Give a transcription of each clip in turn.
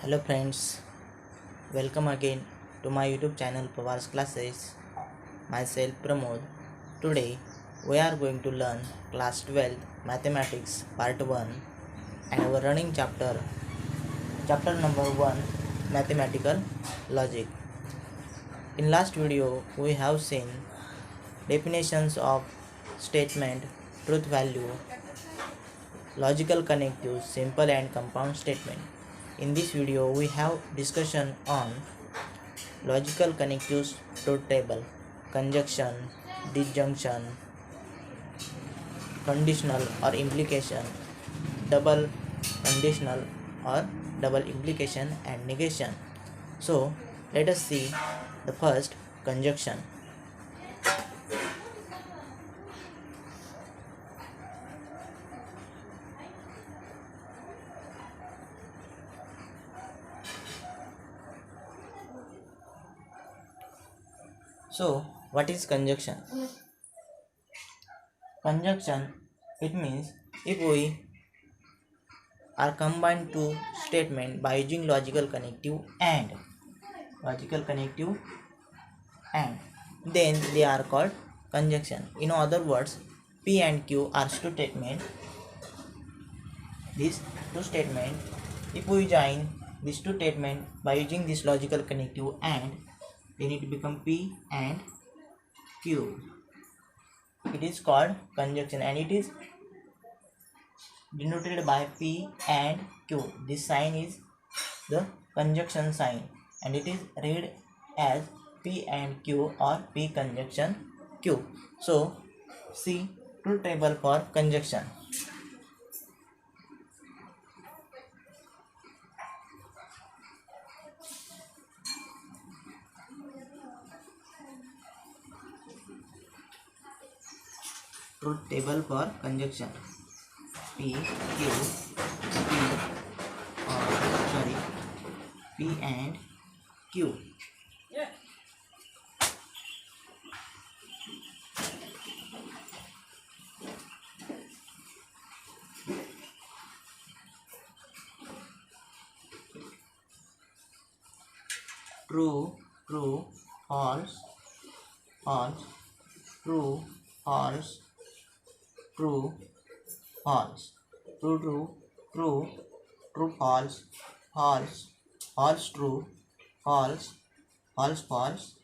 Hello friends, welcome again to my YouTube channel Pawar's Classes. Myself Pramod. Today we are going to learn class 12 Mathematics Part 1 and our running chapter number 1 Mathematical Logic. In last video we have seen definitions of statement, truth value, logical connectives, simple and compound statement. In this video we have discussion on logical connectives, truth table, conjunction, disjunction, conditional or implication, double conditional or double implication, and negation. So let us see the first conjunction. So what is conjunction? Conjunction, it means if we are combined two statement by using logical connective and then they are called conjunction. In other words, P and Q are two statement. These two statement, if we join these two statement by using this logical connective and, then it become P and Q. It is called conjunction and it is denoted by P and Q. This sign is the conjunction sign and it is read as P and Q or P conjunction Q. So see truth table for conjunction. Truth table for conjunction. P, Q, P, P and Q. True, true, false, false, true, false, true, false, true, true, true, true, false, false, false, true, false, false, false,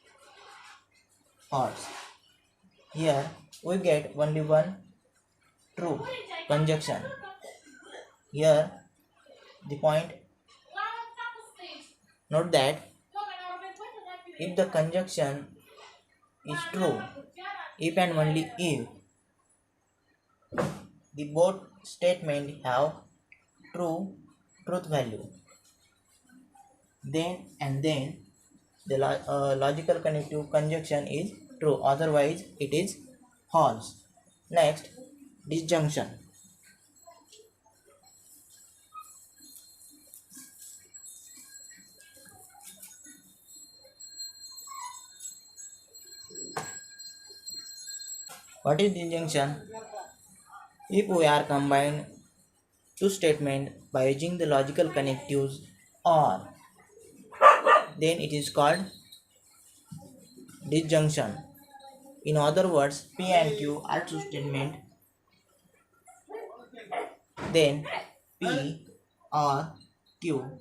false. Here we get only one true conjunction. Here the point, note that if the conjunction is true, if and only if the both statement have truth value, then the logical connective conjunction is true, otherwise it is false. Next, disjunction. What is disjunction? If we are combined two statements by using the logical connectives or, then it is called disjunction. In other words, P and Q are two statements, then P or Q,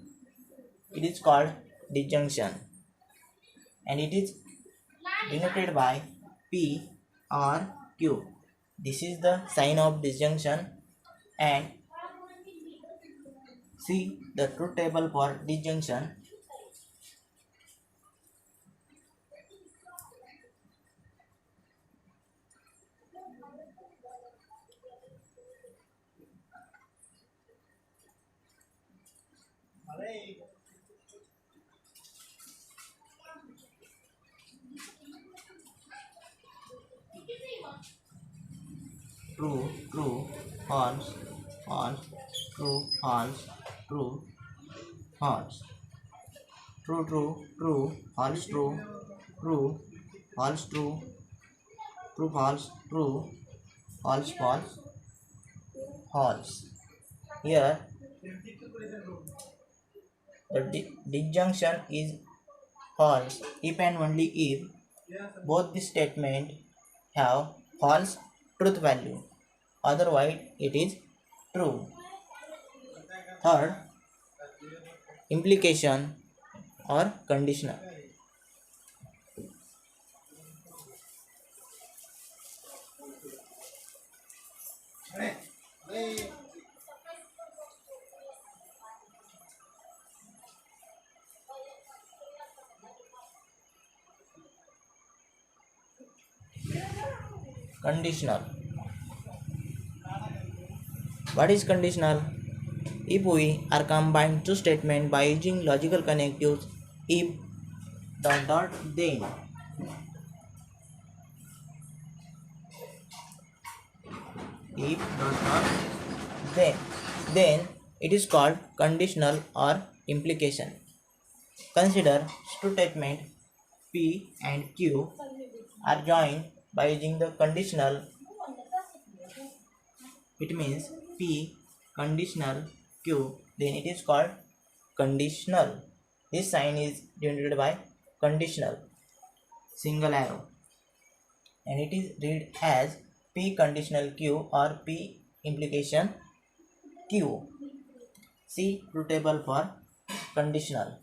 it is called disjunction and it is denoted by P or Q. This is the sign of disjunction and see the truth table for disjunction. True, true, false, false, true, false, true, false, true, true, true, false, true, true, false, true, true, false, true, false, false, false. Here The disjunction is false if and only if both the statement have false truth value. Otherwise, it is true. Third, implication or conditional. Conditional. What is conditional? If we are combined two statements by using logical connectives, if dot dot then then it is called conditional or implication. Consider two statements P and Q are joined by using the conditional. It means P conditional Q, then it is called conditional. This sign is denoted by conditional, single arrow, and it is read as P conditional Q or P implication Q. See truth table for conditional.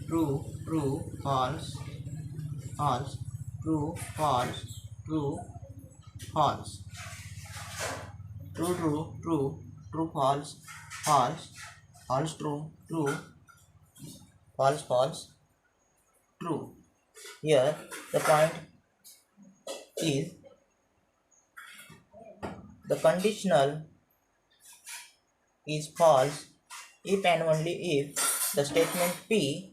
True, true, false, false, true, false, true, false. True, true, true, true, false, false, false, true, true, false, false, true. Here the point is the conditional is false if and only if the statement P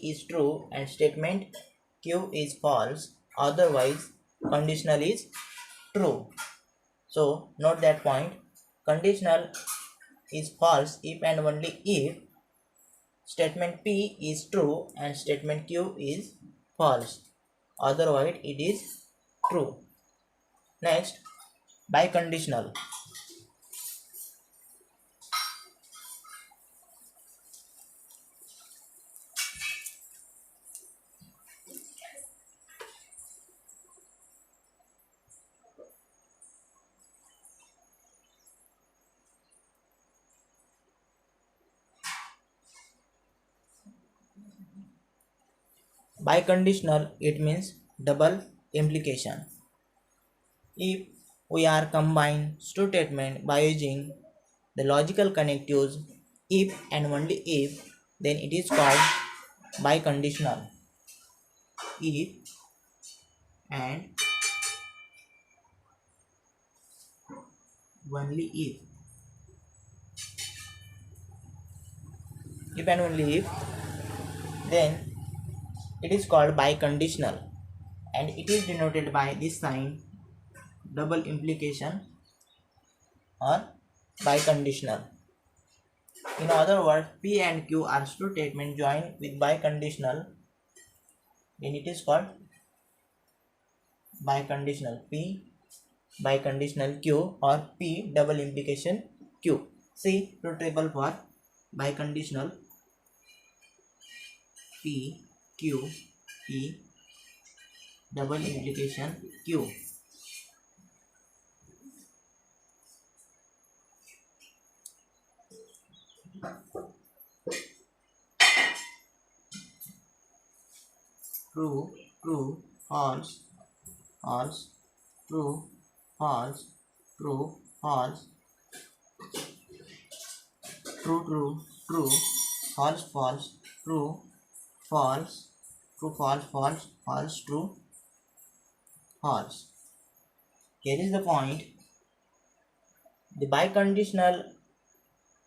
is true and statement Q is false. Otherwise, conditional is true. So note that point. Conditional is false if and only if statement P is true and statement Q is false. Otherwise, it is true. Next, biconditional. Biconditional, it means double implication. If we are combine two statements by using the logical connectives if and only if, then it is called biconditional. If and only if. If and only if, then it is called biconditional, and it is denoted by this sign double implication or biconditional. In other words, P and Q are two statements joined with biconditional, then it is called biconditional. P biconditional Q or P double implication Q. See truth table for biconditional. P Q P double implication Q. True, true, false, false, true, false, true, false, true, true, true, false, false, true, false, true, false, false, false, true, false. Here is the point. The biconditional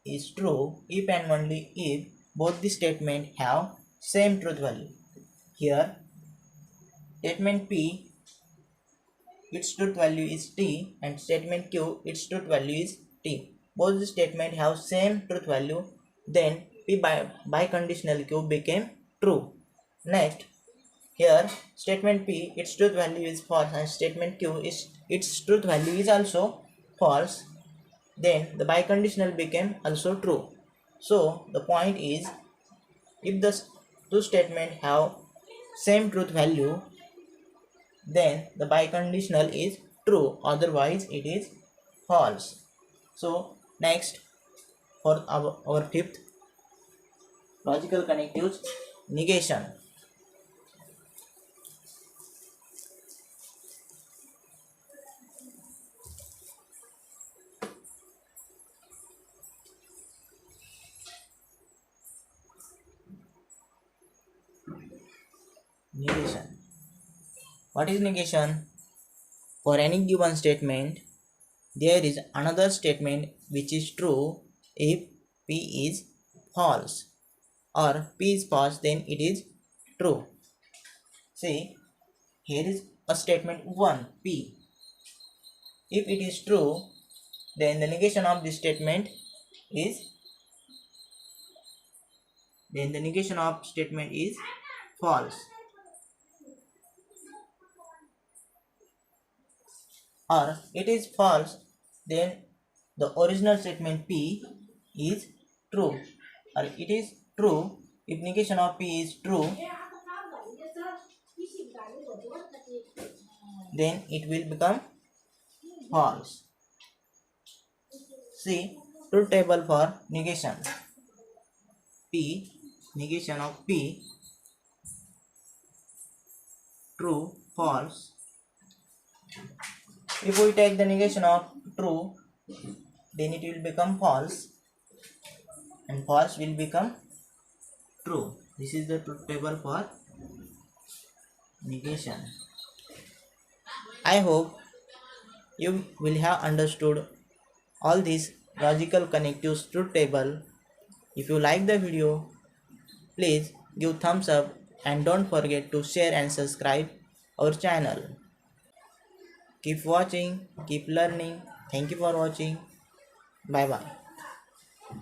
is true if and only if both the statements have same truth value. Here, statement P, its truth value is T, and statement Q, its truth value is T. both the statement have same truth value, then P biconditional Q became true. Next, here statement P its truth value is false and statement Q is its truth value is also false. Then the biconditional became also true. So the point is, if the two statements have same truth value, then the biconditional is true, otherwise it is false. So next, for our fifth logical connectives, negation. Negation. What is negation? For any given statement, there is another statement which is true if P is false, or P is false, then it is true. See, here is a statement 1 P. If it is true, then the negation of this statement is false. Or it is false, then the original statement P is true. Or it is true if negation of P is true, then it will become false. See, truth table for negation. P, negation of P, true, false. If we take the negation of true, then it will become false, and false will become true. This is the truth table for negation. I hope you will have understood all these logical connectives truth table. If you like the video, please give thumbs up and don't forget to share and subscribe our channel. Keep watching, keep learning. Thank you for watching. Bye bye.